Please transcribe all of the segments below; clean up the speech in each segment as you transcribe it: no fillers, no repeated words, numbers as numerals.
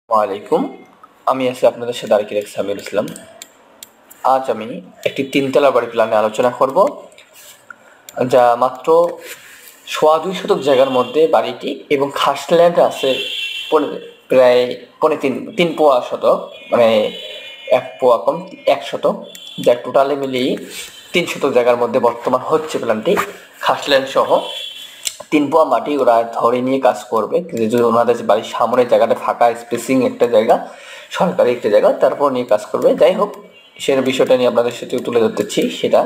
ওয়ালাইকুম। আমি আছি আপনাদের সাথে আরেক সামির ইসলাম। আজ আমি একটি তিনতলা বাড়ি প্ল্যানে আলোচনা করব, যা মাত্র 2.25 শতক জায়গার মধ্যে বাড়িটি এবং খাসল্যান্ড আছে প্রায় পৌনে তিন পোয়া শতক, মানে 1 পোয়া কম 1 শতক, যা টোটালে মিলিয়ে 3 শতক জায়গার মধ্যে বর্তমান হচ্ছে প্ল্যানটি। খাসল্যান্ড সহ 3 পোয়া মাটি ওরা ধরে নিয়ে কাজ করবে, যদি ওনাদের বাড়ির সামনে জায়গাটা ফাঁকা স্পেসিং একটা জায়গা, সরকারি একটা জায়গা, তারপর নিয়ে কাজ করবে। যাই হোক, সে বিষয়টা নিয়ে আপনাদের সাথে তুলে ধরতেছি, সেটা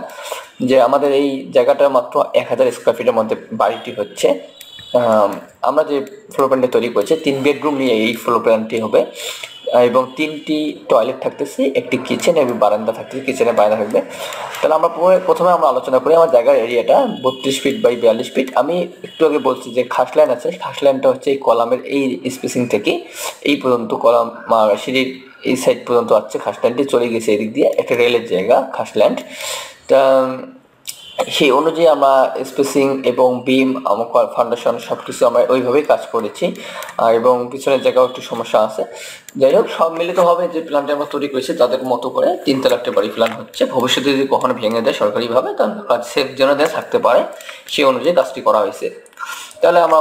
যে আমাদের এই জায়গাটা মাত্র 1000 স্কোয়ার ফিটের মধ্যে বাড়িটি হচ্ছে। আমরা যে ফ্লোর প্ল্যানটি তৈরি করছি 3 বেডরুম নিয়ে এই ফ্লোর প্ল্যানটি হবে, এবং 3টি টয়লেট থাকতেছে, একটি কিচেন এবং বারান্দা থাকতেছে, কিচেনে বারান্দা থাকবে। তাহলে আমরা প্রথমে আমরা আলোচনা করি আমার জায়গার এরিয়াটা 32 ফিট বাই 42 ফিট। আমি একটু আগে বলছি যে খাসল্যান্ড আছে, খাসল্যান্ডটা হচ্ছে এই কলামের এই স্পেসিং থেকে এই পর্যন্ত কলাম সিঁড়ির এই সাইড পর্যন্ত আছে। খাসল্যান্ডটি চলে গেছে এদিক দিয়ে, একটা রেলের জায়গা খাসল্যান্ড। তা সেই অনুযায়ী আমরা স্পেসিং এবং বিম আমার ফাউন্ডেশন সব কিছু আমরা ওইভাবেই কাজ করেছি, এবং পিছনের জায়গাও একটু সমস্যা আছে। যাই হোক, সব মিলিত হবে যে প্ল্যানটা আমরা তৈরি করেছি তাদের মতো করে 3 তলা একটা বাড়ি প্ল্যান হচ্ছে। ভবিষ্যতে যদি কখনো ভেঙে দেয় সরকারিভাবে, তাহলে কাজ সেফ যেন দেয় থাকতে পারে, সেই অনুযায়ী কাজটি করা হয়েছে। তাহলে আমরা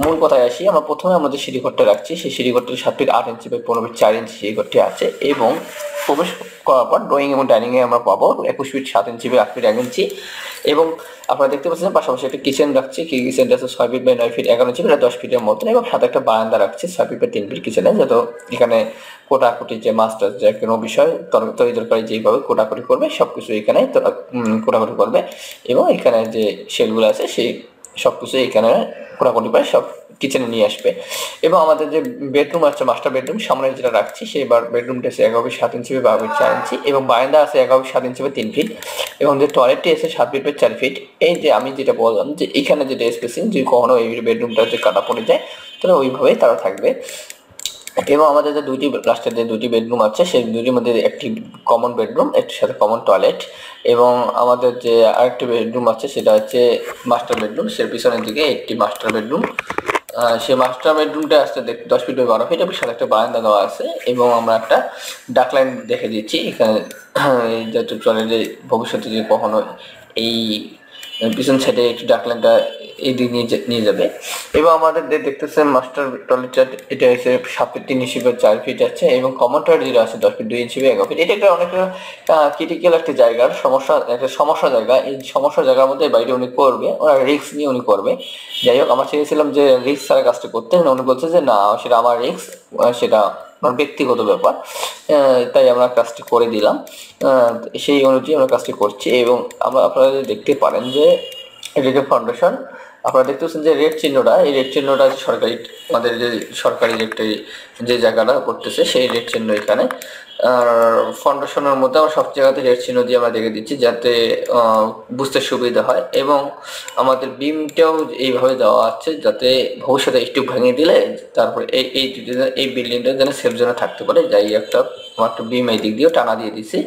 মূল কথায় আসি। আমরা প্রথমে আমাদের সিঁড়িঘরটা রাখছি, সেই সিঁড়িঘরটি 7 ফিট 8 ইঞ্চি বাই 15 ফিট 4 ইঞ্চি সিঁড়িঘরটি আছে, এবং প্রবেশ করার পর ড্রয়িং এবং ডাইনিংয়ে আমরা পাবো 21 ফিট 7 ইঞ্চি বাই 8 ফিট 1 ইঞ্চি। এবং আপনারা দেখতে পাচ্ছেন পাশাপাশি একটা কিচেন রাখছি, কিচেনটা আছে 6 ফিট বাই 9 ফিট 11 ইঞ্চি, 10 ফিটের মতন, এবং সাথে একটা বারান্দা রাখছি 6 ফিট বাই 3 ফিট কিচেনে, যাতে এখানে কোটাকুটি যে মাস্টার যে কোনো বিষয় তরি তরকারি যেইভাবে কোটাকুটি করবে সব কিছু এখানে কোটাকুটি করবে, এবং এখানে যে শেলগুলো আছে সেই সব কিছু এখানে কোটাকুটি করে সব কিচেনে নিয়ে আসবে। এবং আমাদের যে বেডরুম আছে, মাস্টার বেডরুম সামনে যেটা রাখছি, সেই বেডরুমটা আছে 11 ফিট 7 ইঞ্চি বাই 12 ফিট 4 ইঞ্চি, এবং বারান্দা আছে 11 ফিট 7 ইঞ্চি বাই 3 ফিট, এবং যে টয়লেটটি আছে 7 ফিট বাই 4 ফিট। এই যে আমি যেটা বললাম যে এখানে যেটা স্পেসিং, যদি কখনো এই বেডরুমটা যে কাটা পড়ে যায় তাহলে ওইভাবেই তারা থাকবে। এবং আমাদের যে লাস্টের যে 2টি বেডরুম আছে, সেই 2টির মধ্যে একটি কমন বেডরুম, একটির সাথে কমন টয়লেট, এবং আমাদের যে আরেকটি বেডরুম আছে সেটা হচ্ছে মাস্টার বেডরুম, সে পিছনের দিকে একটি মাস্টার বেডরুম। সেই মাস্টার বেডরুমটা আসতে 10 ফিট বাই 12 ফিট, এবং সাথে একটা বারান্দা দেওয়া আছে, এবং আমরা একটা ডাকলাইন দেখে দিচ্ছি এখানে, যাতে চলে যে ভবিষ্যতে যে কখনো এই পিছন সাইডে একটু ডাকলাইনটা এই দিক নিয়ে যাবে। এবং আমাদের দেখতেছেন মাস্টার টয়লেটটা, এটা হচ্ছে 7 ফিট 3 ইঞ্চি বাই 4 ফিট আছে, এবং কমন টয়লেট যেটা আছে 10 ফিট 2 ইঞ্চি বাই 11 ফিট। এটা একটা অনেকটা ক্রিটিক্যাল একটা জায়গার সমস্যা জায়গা। এই সমস্যা জায়গার মধ্যে বাড়িটা উনি করবে, ওরা রিস্ক নিয়ে উনি করবে। যাই হোক, আমরা চেয়েছিলাম যে রিস্ক ছাড়া কাজটা করতে, উনি বলছে যে না, সেটা আমার রিস্ক, সেটা আমার ব্যক্তিগত ব্যাপার, তাই আমরা কাজটি করে দিলাম। সেই অনুযায়ী আমরা কাজটি করছি, এবং আপনারা দেখতে পারেন যে এটা যে ফাউন্ডেশন, আপনারা দেখতে পাচ্ছেন যে রেড চিহ্নটা, এই রেড চিহ্নটা সরকারি, আমাদের যে সরকারি যে জায়গাটা করতেছে সেই রেড চিহ্ন এখানে। আর ফাউন্ডেশনের মধ্যে আমরা সব জায়গাতে রেড চিহ্ন দিয়ে আমরা দেখে দিচ্ছি, যাতে বুঝতে সুবিধা হয়। এবং আমাদের বিমটাও এইভাবে দেওয়া আছে, যাতে ভবিষ্যতে একটু ভেঙে দিলে তারপরে এই বিল্ডিংটা যেন সেফ জোনে থাকতে পারে। যাই একটা বিম এই দিক দিয়েও টানা দিয়ে দিছি,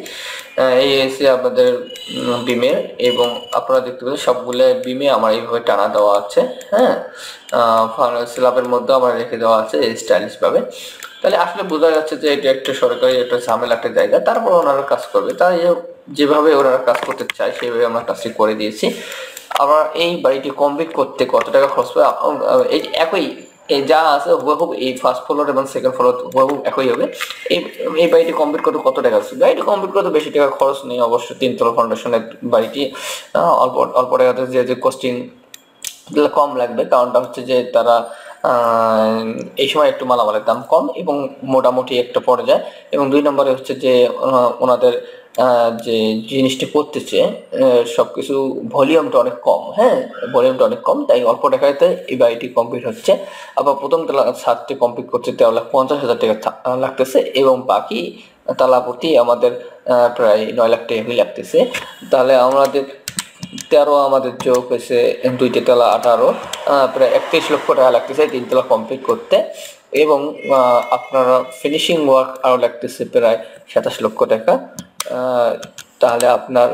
এই এসে আপনাদের বিমের। এবং আপনারা দেখতে পাচ্ছেন সবগুলো বিমে আমার এইভাবে টানা দেওয়া আছে, হ্যাঁ। স্ল্যাবের মধ্যে আমার রেখে দেওয়া আছে এই স্টাইলিশ ভাবে। তাহলে আসলে বোঝা যাচ্ছে যে এটা একটা সরকারি একটা ঝামেলা একটা জায়গা, তারপর ওনারা কাজ করবে, তাই যেভাবে ওনারা কাজ করতে চায় সেভাবে আমরা কাজটি করে দিয়েছি। আবার এই বাড়িটি কমপ্লিট করতে কত টাকা খরচ হবে, এই একই এই যা আছে হুবহু এই ফার্স্ট ফ্লোর এবং সেকেন্ড ফ্লোর হুবহু একই হবে। এই বাড়িটি কমপ্লিট করতে কত টাকা আছে? বাড়িটি কমপ্লিট করতে বেশি টাকা খরচ নেই অবশ্য। 3 তলা ফাউন্ডেশনের বাড়িটি অল্প অল্প টাকাতে যে কস্টিং কম লাগবে, কারণটা হচ্ছে যে তারা এই সময় একটু মালামালের দাম কম এবং মোটামুটি একটা পর্যায়ে। এবং 2 নম্বরে হচ্ছে যে ওনাদের যে জিনিসটা করতেছে সবকিছু ভলিউমটা অনেক কম, হ্যাঁ, ভলিউমটা অনেক কম, তাই অল্প টাকাতে এই বাড়িটি কমপ্লিট হচ্ছে। আবার প্রথম তলা ছাদটি কমপ্লিট করতে 13,50,000 টাকা লাগতেছে, এবং বাকি তালা প্রতি আমাদের প্রায় 9 লাখ টাকা লাগতেছে। তাহলে আমাদের 13 আমাদের যোগ হয়েছে 2টি তলা 18, প্রায় 31 লক্ষ টাকা লাগতেছে 3 তলা কমপ্লিট করতে। এবং আপনারা ফিনিশিং ওয়ার্ক আরও লাগতেছে প্রায় 27 লক্ষ টাকা। তাহলে আপনার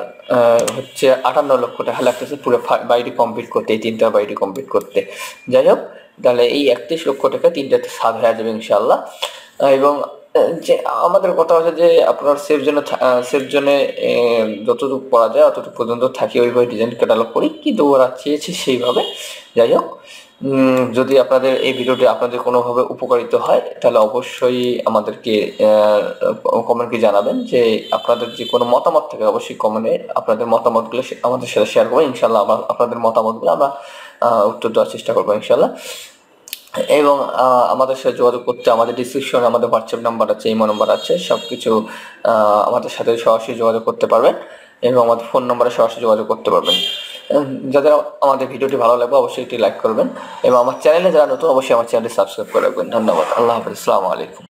হচ্ছে 58 লক্ষ টাকা লাগতেছে পুরো বাড়িটি কমপ্লিট করতে, এই 3 তলা বাড়িটি কমপ্লিট করতে। যাই হোক, তাহলে এই 31 লক্ষ টাকা 3টাতে ছাদ হয়ে যাবে ইনশাআল্লাহ। এবং যে আমাদের কথা হচ্ছে যে আপনার সেফ জোনে যতটুকু করা যায় অতটুকু পর্যন্ত থাকি, ওইভাবে ডিজাইন ক্যাটালগ করি, কিন্তু ওরা চেয়েছে সেইভাবে। যাই হোক, যদি আপনাদের এই ভিডিওটি আপনাদের কোনোভাবে উপকারিত হয় তাহলে অবশ্যই আমাদেরকে কমেন্টে জানাবেন। যে আপনাদের যে কোনো মতামত থাকে অবশ্যই কমেন্টে আপনাদের মতামতগুলো আমাদের সাথে শেয়ার করবেন। ইনশাআল্লাহ আপনাদের মতামতগুলো আমরা উত্তর দেওয়ার চেষ্টা করবো ইনশাআল্লাহ। এবং আমাদের সাথে যোগাযোগ করতে আমাদের ডিসক্রিপশনে আমাদের হোয়াটসঅ্যাপ নাম্বার আছে, ইমো নাম্বার আছে, সব কিছু আমাদের সাথে সরাসরি যোগাযোগ করতে পারবেন এবং আমাদের ফোন নম্বরে সরাসরি যোগাযোগ করতে পারবেন। যাদের আমাদের ভিডিওটি ভালো লাগবে অবশ্যই এটি লাইক করবেন এবং আমার চ্যানেলে যারা নতুন অবশ্যই আমার চ্যানেলটি সাবস্ক্রাইব করে রাখবেন। ধন্যবাদ। আল্লাহ হাফেজ। আসসালামু আলাইকুম।